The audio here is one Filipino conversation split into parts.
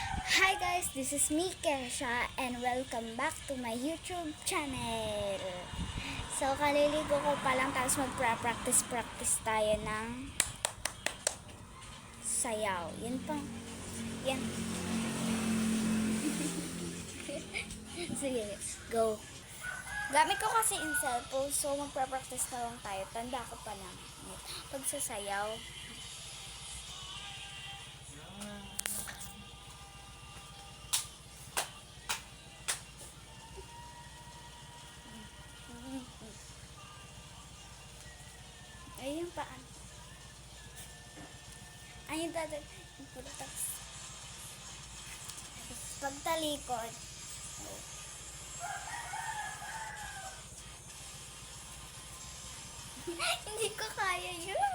Hi guys, this is me, Kesha, and welcome back to my YouTube channel. So, kaliligo ko pa lang, tapos magpa-practice tayo ng sayaw. Yan pa. Yan. Sige, go. Gamit ko kasi in cellphone, so magpa-practice na lang tayo. Tanda ko pa lang. Pagsasayaw. Ayun pa. Ayun dati. Pagtalikod. Hindi ko kaya yun.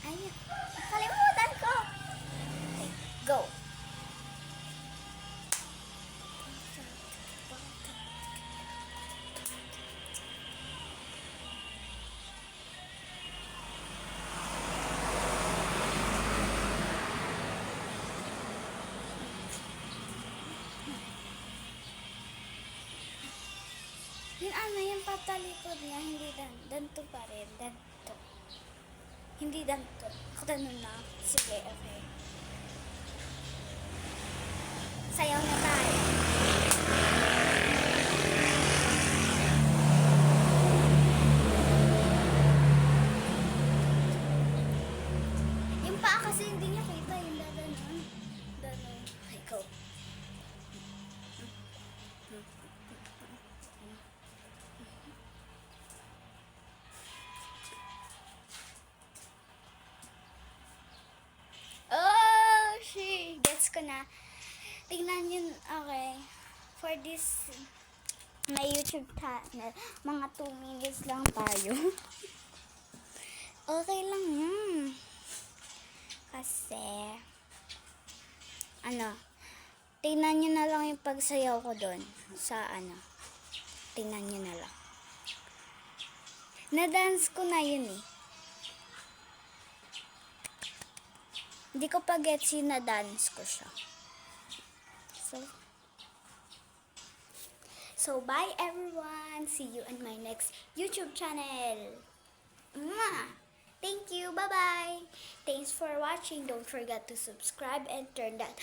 Ayun. Nakalimutan ko. Okay, go. Yung ano, yung patalikod niya, hindi danto pa rin, danto. Hindi danto. Ako tanong na. Sige, okay. Sayaw na tayo. Yung paa kasi hindi niya kita, yung dadanon. Danon. Okay, go. Oh, she. Gets ko na. Tingnan yun, okay. For this, my YouTube channel, mga 2 minutes lang tayo. Okay lang yun. Kasi, tingnan nyo na lang yung pagsayaw ko doon. Tingnan nyo na lang. Na-dance ko na yun eh. Hindi ko pa gets yun, na-dance ko siya. So bye everyone. See you in my next YouTube channel. Mwah! Thank you. Bye-bye. Thanks for watching. Don't forget to subscribe and turn that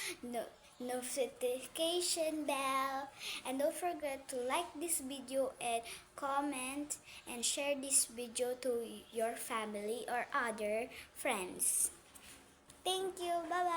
notification bell. And don't forget to like this video and comment and share this video to your family or other friends. Thank you. Bye-bye.